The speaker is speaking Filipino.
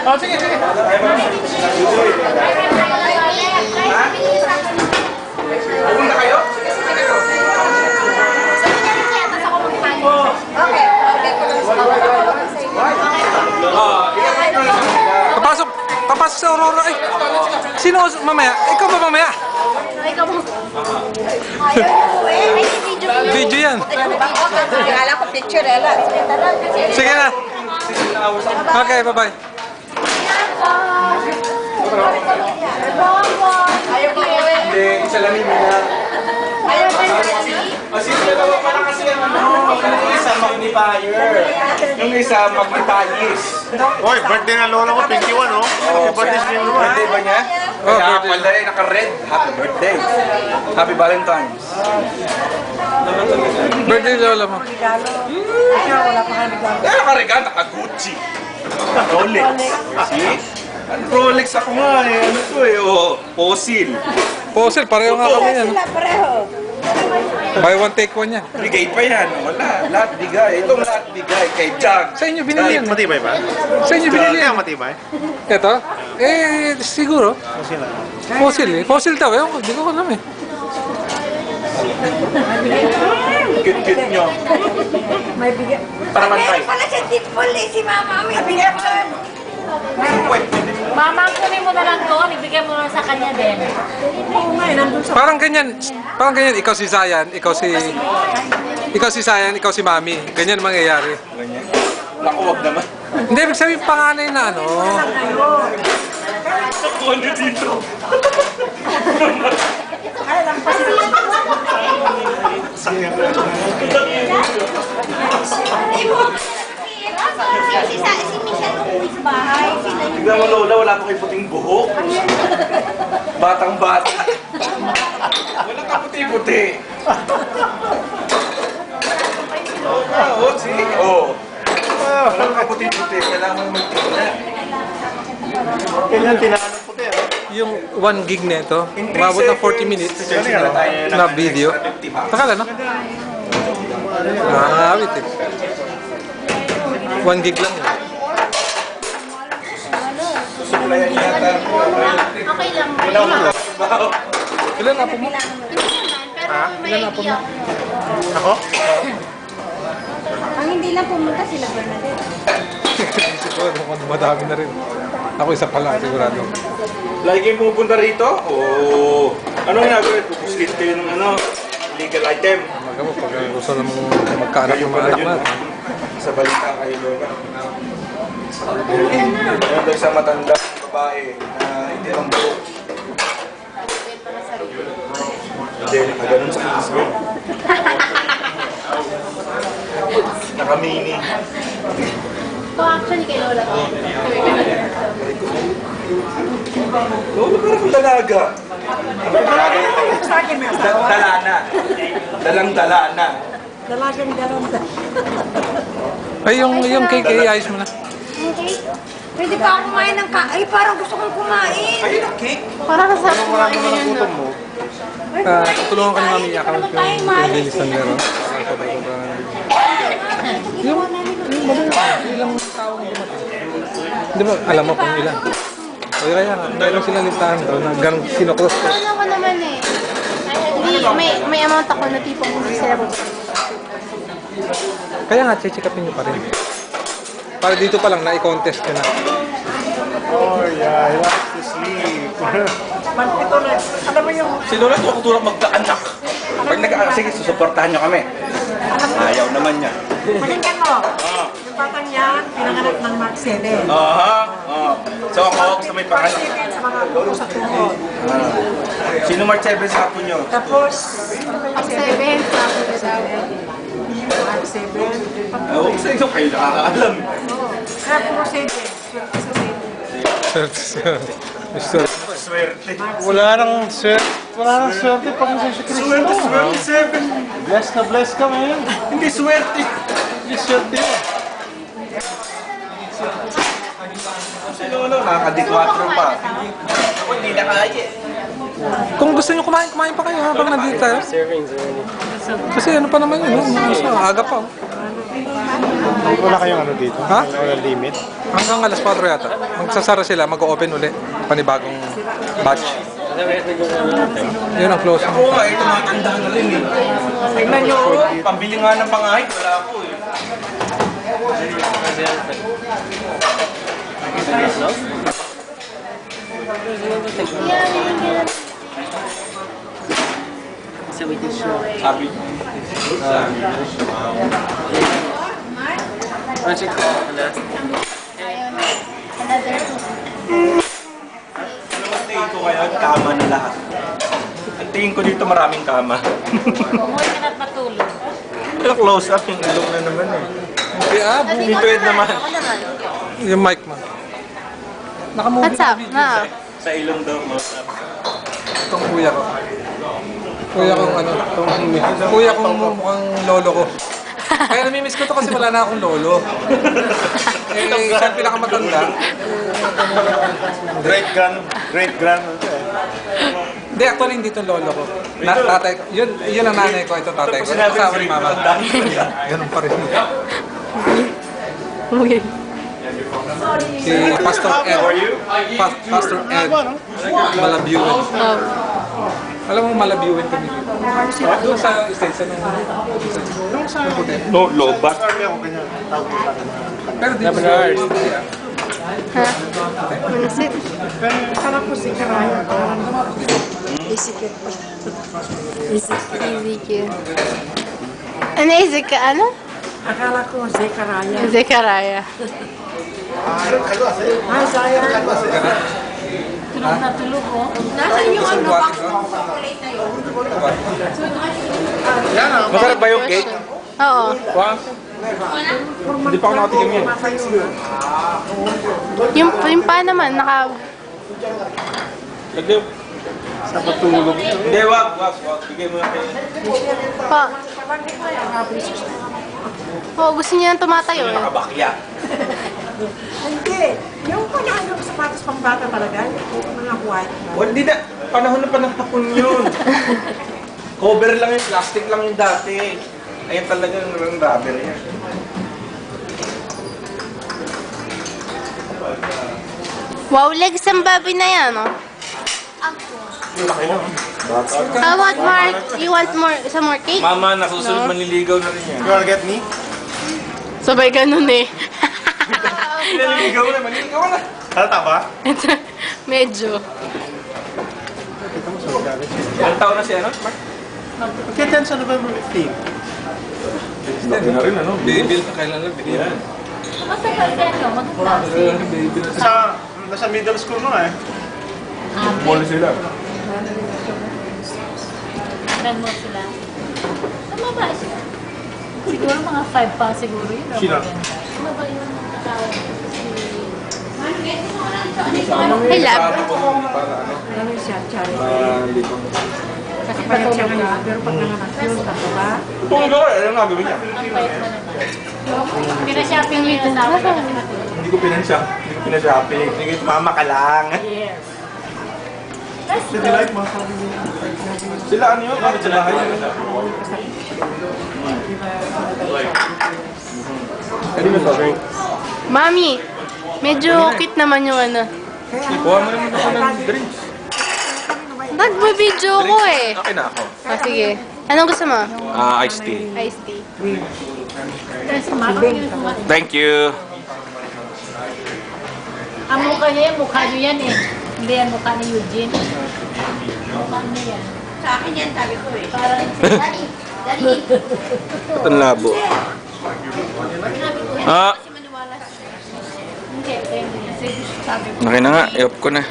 Oh, sige, sige. Huwag na kayo? Sige, sige kayo. Okay. Papasok! Papasok sa Aurora eh! Sino mamaya? Ikaw ba mamaya? Ikaw mo. Video yan. Kala ko picture, ala. Sige na. Okay, bye-bye. Ayaw ko Hindi, isa lang yung mga. Ayaw ko Kasi dalawa pa lang kasi yung ano. Yung isa magnifier. Yung isa magnifayis. Hoy, birthday na lola ko, 21, oh. Happy birthday sa inyo naman. Birthday ba niya? Oh, Kaya birthday. pala rin naka-red. Happy birthday. Happy Valentine's. Birthday lola mo. Eh, naka-regalo, naka-Gucci. Rolex. See? Rolex ako nga eh. Ano to eh? Oh, fossil. Fossil, pareho nga kami yan. pareho. Buy one, take one yan. Bigay pa yan. Wala. Lahat bigay. Itong lahat bigay. Kay Jag. Sa inyo binili yan. Matibay ba? Sa inyo binili Kaya yan. matibay? Ito? Eh, siguro. Kasi na. Fossil eh. Fossil daw eh. Hindi ko alam eh. Cute-cute nyo. May bigay. Para mantay. Pala si Tipol eh, si Mama. May bigay ko. Mama, kunin mo na lang doon, ibigay mo na sa kanya din. Parang ganyan, ikaw si Zayan, ikaw si Zayan, ikaw si Mami. Ganyan mangyayari. Ganyan. Naku, wag naman. Hindi, ibig sabihin panganay na ano. Ako ano dito? Si Michelle umuwi sa bahay. Tignan mo Lola, wala pa kayo puting buhok. Batang-bata. Wala ka puti-puti. Oo, see? Oo. Wala ka puti-puti. Kailangan magtignan. Kailan tinanong po tayo? Yung 1 gig na ito, umabot ng 40 minutes na video. Takala no? Nakakawit eh. 1 gig lang yun. Susuplayan niya yata. Okay lang. Ilan na po mo? Pero may idea. Ako? Ang hindi lang pumunta sila Bernadette. Siguro, mukhang madami na rin. Ako isa pa lang, sigurado. Lagi kayong pumupunta rito? Oo. Anong ginagawa? Pupusit kayo ng ano? Legal item. Magamo, pag gusto na mong magkaanak ng mga anak na. Sa balita kayo, Lola. Meron daw isang matanda babae na hindi ang buhok. Hindi, nakaganon sa Facebook. Nakamini. Ito actually kay Lola ko. Lola, parang dalaga. Sa akin may Dalana. Dalang-dalana. Dalagang dalanda. Ay, yung cake, ayos mo na. Okay. Pwede pa ako kumain ng Ay, parang gusto kong kumain. Ayun ang cake. Para sa sarap kumain mo yan. Gutom mo. Tutulungan ka ni Mami niya kami yung linis ng meron. Yung ilang tao na dumating. Di ba, alam mo kung ilan? O kaya nga, meron silang listahan daw na ganun sinocross ko. Ano ko naman eh. Hindi, may amount ako na tipong hindi sila Kaya nga, check-upin nyo pa rin. Para dito pa lang, na-contest ka na. Oh, yeah, he likes to sleep. Ito na. Alam mo yung Si Lola, ito tulong magkaanak. Pag nag-aanak, sige, susuportahan niyo kami. Ayaw naman niya. pakinggan mo. Yung batang yan, pinanganak ng Mark 7. Aha. So ako sa may pangalan. Sa mga gulo sa tuhod. Sino Mark 7 sa apo niyo? Tapos, Pag 7, sabi ko daw. Mark 7. Oo, sa inyo kayo nakakaalam. Kaya puro 7. Mr. Swerte. Wala nang swerte. Wala nang swerte pag nasa si Cristo. Swerte 7. Bless ka, man. Hindi swerte. Hindi swerte yun. Si Lolo, nakaka-D4 pa. Ako hindi na kaya. Kung gusto nyo kumain, kumain pa kayo habang nandito tayo. Kasi ano pa naman yun, aga pa. Wala kayong ano dito? Ha? Wala limit? Hanggang alas 4 yata. Magsasara sila, mag-open uli. Panibagong batch. Yun ang close. Oo nga, ito mga tanda na rin eh. Tingnan nyo, pambili nga ng pangahit, wala ako eh. Sabi. Ito kaya kama na lahat. Ang tingin ko dito maraming kama. Umuwi ka na't matulog. Pero close up yung ilong na naman eh. Yeah, Dito yun naman. yung mic mo. Nakamovie What's up? Na. Sa ilong daw, close up. Itong kuya ko. Kuya kong ano, kuya kong mukhang lolo ko. Kaya namimiss ko to kasi wala na akong lolo. Eh, siya ang pinakamatanda. Great grand. Hindi, actually hindi itong lolo ko. Tatay ko. Yun ang nanay ko, ito tatay ko. Ito kasama ni mama. Ganun pa rin. Weird. Si Pastor Ed. Pastor Ed. Malabiuin. Alam mo Malabiuin kami dito. Doon sa States, ano? Doon sa puti. No, lobat. Pero dito sa Ha? Manasit. Ezekiel. Ano Ezekiel? Ano? Akala ko, Zekaraya. Zekaraya. Ah, Zaya. Tulog na tulog, oh. Nasaan yung ano, box chocolate na yun? Masarap ba yung cake? Oo. Wow. Hindi pa ako nakatigam yun. Yung pa naman, naka... Lagyan. Sa patulog. Hindi, wag. Bigay mo na kayo. Pa. Oo, gusto niya nang tumatayo eh. Nakabakya. Hindi. Yung ano, sapatos pang bata talaga. Yung mga white. Well, hindi na. Panahon na panahon yun. Cover lang yung plastic lang yung dati. Ayun talaga yung rubber yan. Wow, legs ang baboy na yan, oh. How about more? You want more, some more cake? Mama, nasusunod No. manliligaw na rin yan. You wanna get me? Sabay ganun eh. Manliligaw na, manliligaw na. Halata ba? Medyo. Ilang taon na siya, ano? Get done sa November 15. Sabi na rin, ano? Baby, kailan lang binigyan. Matagal yan, no? Mag-class. Baby na Nasa middle school mo eh. Mall sila. Ilan mo sila? Tama ba siya? Siguro mga 5 pa siguro yun. Sino? Tama ba yun? Hey, lab. Ano siya? Charlie. Kasi patulog siya ngayon. Pero pag nanganak yun, tato ba? Tulog ka, alam nga gawin niya. Pina-shopping niya yung asawa niya kasi matulog. Hindi ko pinashopping. Hindi ko, mama ka lang. Yes. Sila ano yun? Bakit sa bahay? Mami, medyo cute naman yung ano. Kuha mo naman ako ng drinks. Nagbe-video ko eh. Okay na ako. Ah, sige. Anong gusto mo? Iced tea. Iced tea. Thank you. Ang mukha niya yan, mukha niyo yan eh. Hindi yan mukha ni Eugene. Mukha niya yan. Sa akin yan, sabi ko eh. Parang Dali. Ito ang labo. Ah, Hindi, sabi ko. okay na nga. I-off ko na.